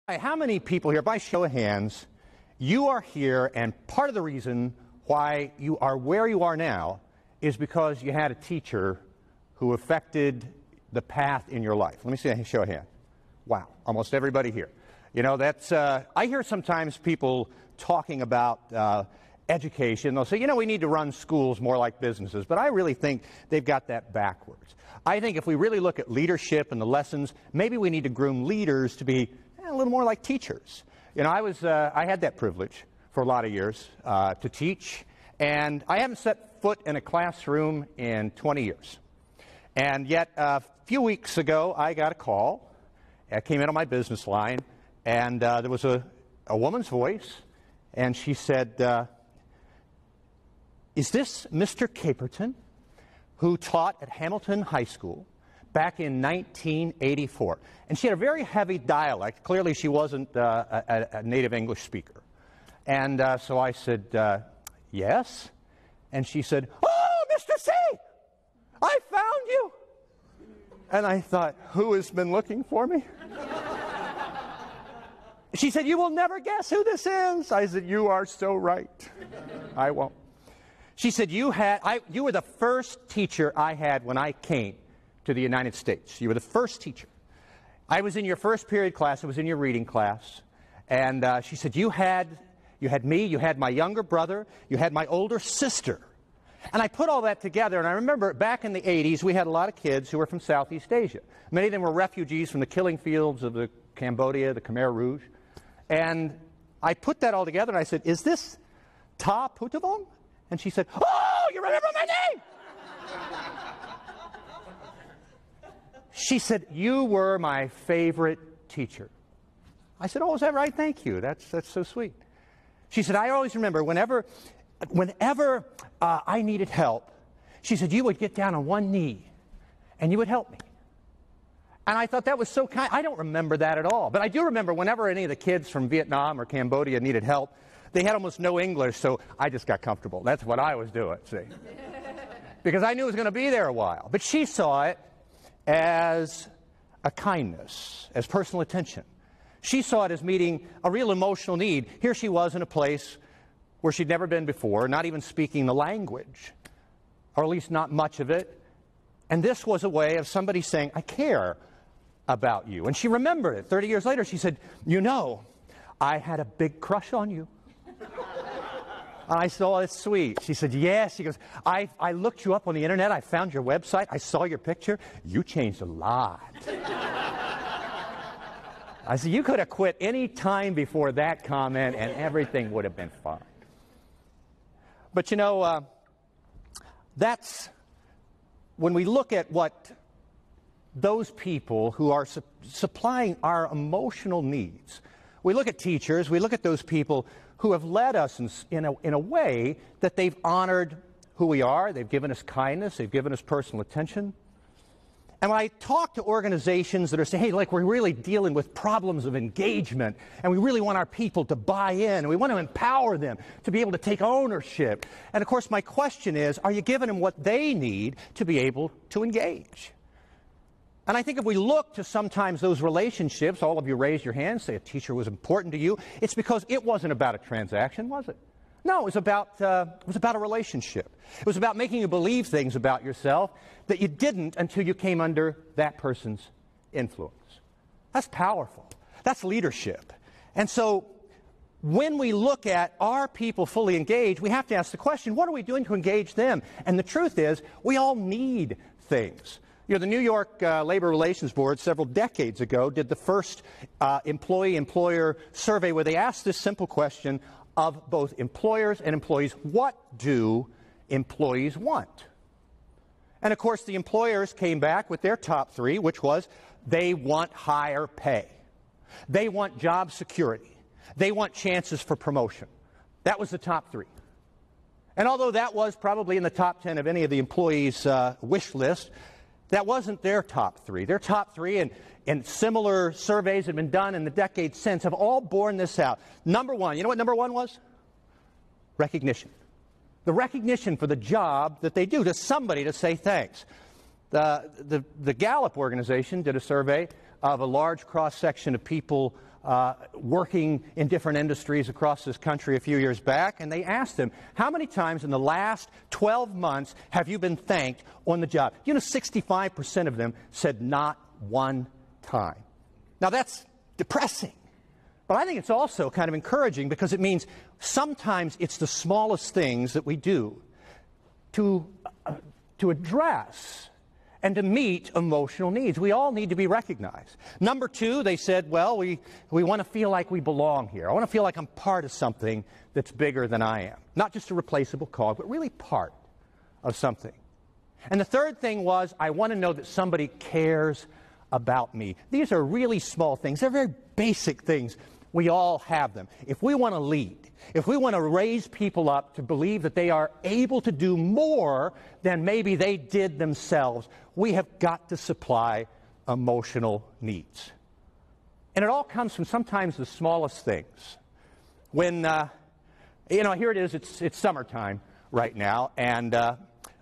How many people here, by show of hands, you are here and part of the reason why you are where you are now is because you had a teacher who affected the path in your life? Let me see a show of hands. Wow, almost everybody here. You know, that's, I hear sometimes people talking about education. They'll say, you know, we need to run schools more like businesses, but I really think they've got that backwards. I think if we really look at leadership and the lessons, maybe we need to groom leaders to be a little more like teachers. You know, I had that privilege for a lot of years to teach, and I haven't set foot in a classroom in 20 years. And yet, a few weeks ago, I got a call. I came in on my business line, and there was a woman's voice, and she said, is this Mr. Caperton, who taught at Hamilton High School back in 1984? And she had a very heavy dialect. Clearly, she wasn't a native English speaker. And so I said, yes. And she said, oh, Mr. C, I found you. And I thought, who has been looking for me? She said, you will never guess who this is. I said, you are so right. I won't. She said, you were the first teacher I had when I came to the United States. You were the first teacher. I was in your first period class. I was in your reading class. And she said, you had me, you had my younger brother, you had my older sister. And I put all that together, and I remember back in the 80s, we had a lot of kids who were from Southeast Asia. Many of them were refugees from the killing fields of the Cambodia, the Khmer Rouge. And I put that all together, and I said, is this Ta Putavong? And she said, oh, you remember my name? She said, you were my favorite teacher. I said, oh, is that right? Thank you. That's so sweet. She said, I always remember whenever I needed help, she said, you would get down on one knee and you would help me. And I thought that was so kind. I don't remember that at all. But I do remember whenever any of the kids from Vietnam or Cambodia needed help, they had almost no English, so I just got comfortable. That's what I was doing, see. Because I knew it was going to be there a while. But she saw it as a kindness, as personal attention. She saw it as meeting a real emotional need. Here she was in a place where she'd never been before, not even speaking the language, or at least not much of it. And this was a way of somebody saying, I care about you. And she remembered it. 30 years later, she said, you know, I had a big crush on you. And I said, oh, it's sweet. She said, yes. She goes, I looked you up on the internet. I found your website. I saw your picture. You changed a lot. I said, you could have quit any time before that comment and everything would have been fine. But you know, that's when we look at what those people who are supplying our emotional needs. We look at teachers, we look at those people who have led us in a way that they've honored who we are, they've given us kindness, they've given us personal attention. And when I talk to organizations that are saying, hey, like we're really dealing with problems of engagement, and we really want our people to buy in, and we want to empower them to be able to take ownership. And of course, my question is, are you giving them what they need to be able to engage? And I think if we look to sometimes those relationships, all of you raise your hands, say a teacher was important to you, it's because it wasn't about a transaction, was it? No, it was about a relationship. It was about making you believe things about yourself that you didn't until you came under that person's influence. That's powerful. That's leadership. And so when we look at are people fully engaged, we have to ask the question, what are we doing to engage them? And the truth is, we all need things. You know, the New York Labor Relations Board several decades ago did the first employee-employer survey where they asked this simple question of both employers and employees, what do employees want? And of course, the employers came back with their top three, which was they want higher pay. They want job security. They want chances for promotion. That was the top three. And although that was probably in the top 10 of any of the employees' wish list, that wasn't their top three. Their top three, and similar surveys have been done in the decades since, have all borne this out. Number one, you know what number one was? Recognition. The recognition for the job that they do, to somebody to say thanks. The Gallup organization did a survey of a large cross-section of people working in different industries across this country a few years back, and they asked them, how many times in the last 12 months have you been thanked on the job? 65% of them said not one time. Now that's depressing, but I think it's also kind of encouraging, because it means sometimes it's the smallest things that we do to address and to meet emotional needs. We all need to be recognized. Number two, they said, well, we want to feel like we belong here. I want to feel like I'm part of something that's bigger than I am. Not just a replaceable cog, but really part of something. And the third thing was, I want to know that somebody cares about me. These are really small things. They're very basic things. We all have them. If we want to lead, if we want to raise people up to believe that they are able to do more than maybe they did themselves, we have got to supply emotional needs. And it all comes from sometimes the smallest things. When, here it is, it's summertime right now, and a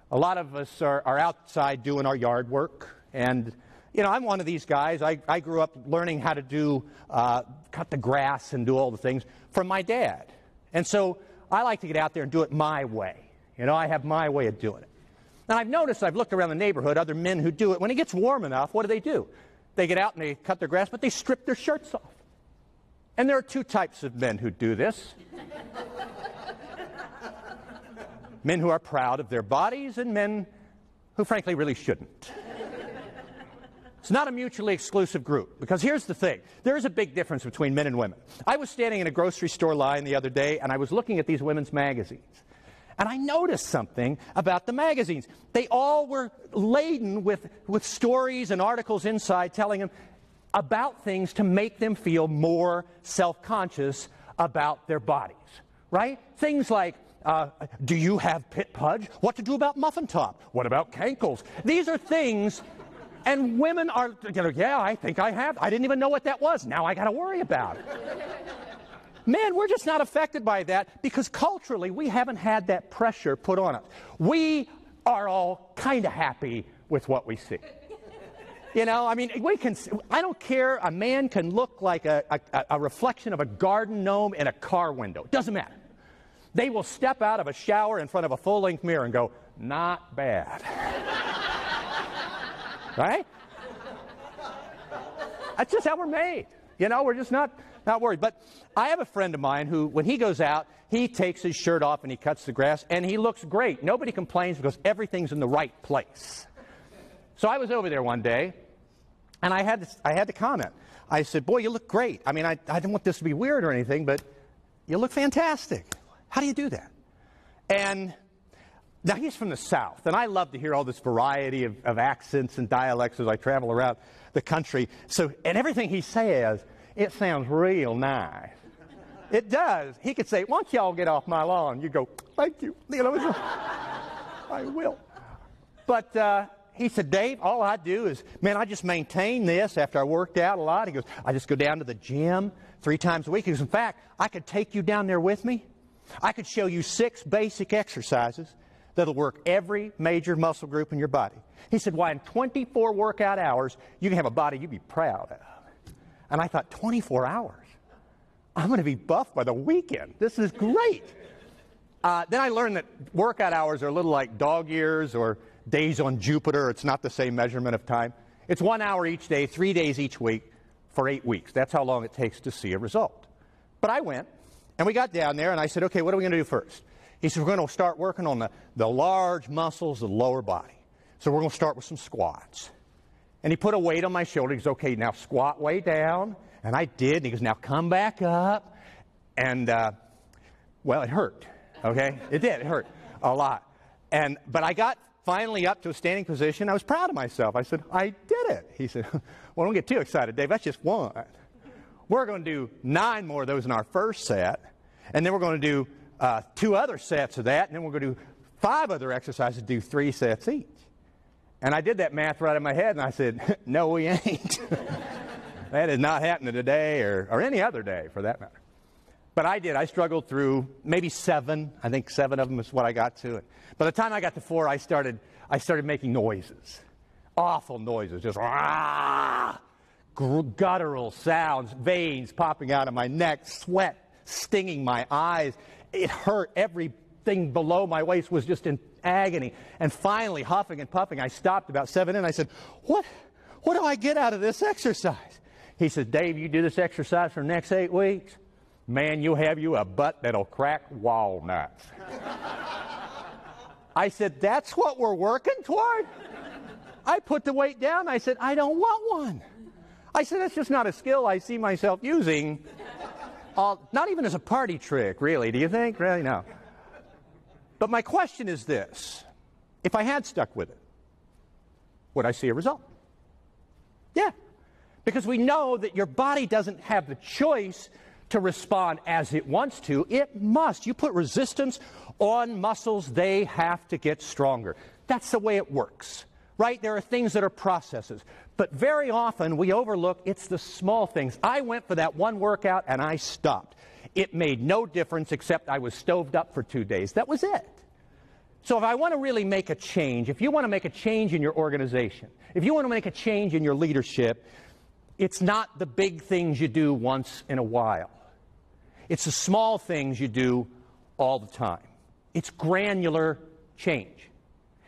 lot of us are outside doing our yard work, and I'm one of these guys. I grew up learning how to cut the grass and do all the things from my dad. And so I like to get out there and do it my way. I have my way of doing it. And I've noticed, I've looked around the neighborhood, other men who do it. When it gets warm enough, what do? They get out and they cut their grass, but they strip their shirts off. And there are two types of men who do this. Men who are proud of their bodies, and men who frankly really shouldn't. It's not a mutually exclusive group, because here's the thing. There is a big difference between men and women. I was standing in a grocery store line the other day, and I was looking at these women's magazines. And I noticed something about the magazines. They all were laden with stories and articles inside telling them about things to make them feel more self-conscious about their bodies, right? Things like, do you have pit pudge? What to do about muffin top? What about cankles? These are things... And women are, yeah, I think I have. I didn't even know what that was. Now I got to worry about it. Men, we're just not affected by that, because culturally we haven't had that pressure put on us. We are all kind of happy with what we see. I don't care. A man can look like a reflection of a garden gnome in a car window. Doesn't matter. They will step out of a shower in front of a full-length mirror and go, not bad. Right? That's just how we're made. We're just not worried. But I have a friend of mine who, when he goes out, he takes his shirt off and he cuts the grass, and he looks great. Nobody complains because everything's in the right place. So I was over there one day, and I had to comment. I said, boy, you look great. I don't want this to be weird or anything, but you look fantastic. How do you do that? And now, he's from the South, and I love to hear all this variety of accents and dialects as I travel around the country. And everything he says, it sounds real nice. It does. He could say, why don't y'all get off my lawn? You go, thank you. I will. But he said, Dave, all I do is, I just maintain this after I worked out a lot. He goes, I just go down to the gym 3 times a week. He goes, in fact, I could take you down there with me. I could show you 6 basic exercises that'll work every major muscle group in your body. He said, why, in 24 workout hours, you can have a body you'd be proud of. And I thought, 24 hours? I'm going to be buff by the weekend. This is great. Then I learned that workout hours are a little like dog years or days on Jupiter. It's not the same measurement of time. It's 1 hour each day, 3 days each week for 8 weeks. That's how long it takes to see a result. But I went, and we got down there, and I said, okay, what are we going to do first? He said, we're going to start working on the large muscles of the lower body. So we're going to start with some squats. And he put a weight on my shoulder. He goes, okay, now squat way down. And I did. And he goes, now come back up. And, it hurt. Okay? It did. It hurt a lot. But I got finally up to a standing position. I was proud of myself. I said, I did it. He said, well, don't get too excited, Dave. That's just one. We're going to do 9 more of those in our first set. And then we're going to do 2 other sets of that, and then we're going to do 5 other exercises, do 3 sets each. And I did that math right in my head, and I said, no, we ain't. That is not happening today or any other day, for that matter. But I did. I struggled through maybe 7. I think 7 of them is what I got to. By the time I got to 4, I started making noises. Awful noises, just guttural sounds, veins popping out of my neck, sweat stinging my eyes. It hurt. Everything below my waist was just in agony. And finally, huffing and puffing, I stopped about 7 in. I said, what do I get out of this exercise? He said, Dave, you do this exercise for the next 8 weeks, man, you'll have you a butt that'll crack walnuts. I said, that's what we're working toward? I put the weight down. I said, I don't want one. I said, that's just not a skill I see myself using. Not even as a party trick, really. Do you think? Really? No. But my question is this. If I had stuck with it, would I see a result? Yeah. Because we know that your body doesn't have the choice to respond as it wants to. It must. You put resistance on muscles, they have to get stronger. That's the way it works, right? There are things that are processes. But very often we overlook it's the small things. I went for that one workout and I stopped. It made no difference except I was stoved up for 2 days. That was it. So if I want to really make a change, if you want to make a change in your organization, if you want to make a change in your leadership, it's not the big things you do once in a while. It's the small things you do all the time. It's granular change.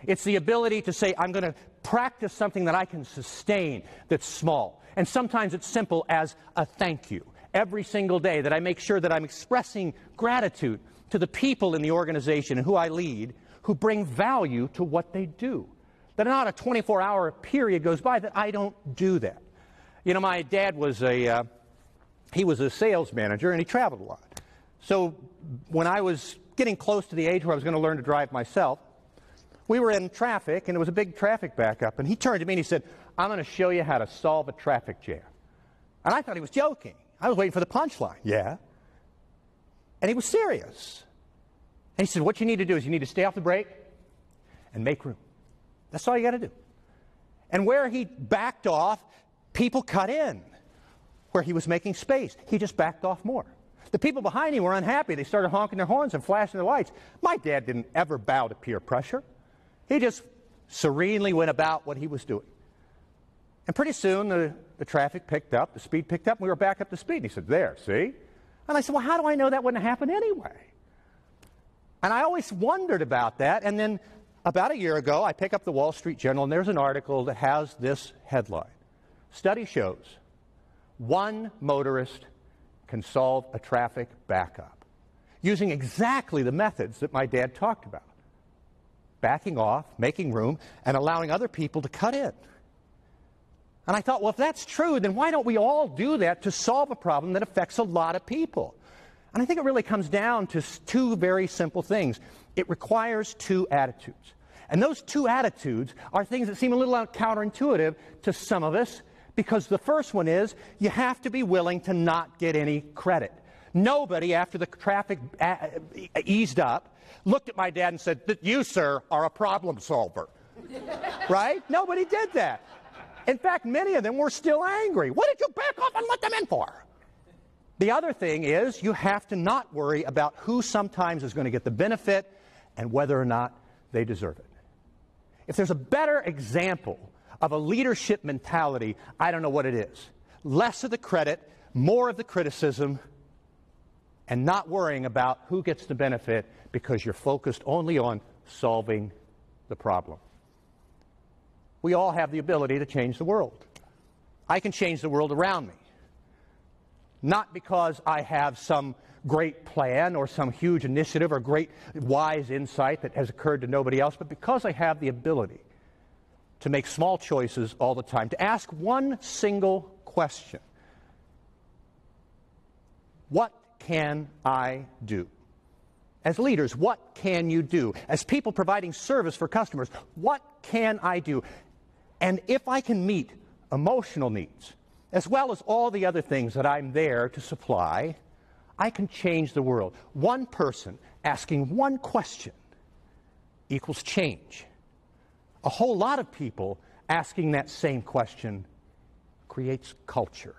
It's the ability to say, I'm going to practice something that I can sustain that's small. And sometimes it's simple as a thank you. Every single day that I make sure that I'm expressing gratitude to the people in the organization and who I lead who bring value to what they do. That not a 24-hour period goes by that I don't do that. You know, my dad was a sales manager and he traveled a lot. So when I was getting close to the age where I was going to learn to drive myself, we were in traffic and there was a big traffic backup, and he turned to me and he said, I'm going to show you how to solve a traffic jam. And I thought he was joking. I was waiting for the punchline. Yeah. And he was serious. And he said, what you need to do is you need to stay off the brake and make room. That's all you got to do. And where he backed off, people cut in. Where he was making space, he just backed off more. The people behind him were unhappy. They started honking their horns and flashing their lights. My dad didn't ever bow to peer pressure. He just serenely went about what he was doing. And pretty soon the traffic picked up, the speed picked up, and we were back up to speed. And he said, there, see? And I said, well, how do I know that wouldn't happen anyway? And I always wondered about that. And then about a year ago, I pick up the Wall Street Journal, and there's an article that has this headline. Study shows 1 motorist can solve a traffic backup using exactly the methods that my dad talked about. Backing off, making room, and allowing other people to cut in. And I thought, well, if that's true, then why don't we all do that to solve a problem that affects a lot of people? And I think it really comes down to 2 very simple things. It requires 2 attitudes. And those 2 attitudes are things that seem a little counterintuitive to some of us, because the first one is you have to be willing to not get any credit. Nobody, after the traffic eased up, looked at my dad and said, you, sir, are a problem solver. Right? Nobody did that. In fact, many of them were still angry. What did you back off and let them in for? The other thing is you have to not worry about who sometimes is going to get the benefit and whether or not they deserve it. If there's a better example of a leadership mentality, I don't know what it is. Less of the credit, more of the criticism, and not worrying about who gets the benefit because you're focused only on solving the problem. We all have the ability to change the world. I can change the world around me. Not because I have some great plan or some huge initiative or great wise insight that has occurred to nobody else, but because I have the ability to make small choices all the time, to ask one single question. What can I do? As leaders, what can you do? As people providing service for customers, what can I do? And if I can meet emotional needs, as well as all the other things that I'm there to supply, I can change the world. One person asking one question equals change. A whole lot of people asking that same question creates culture.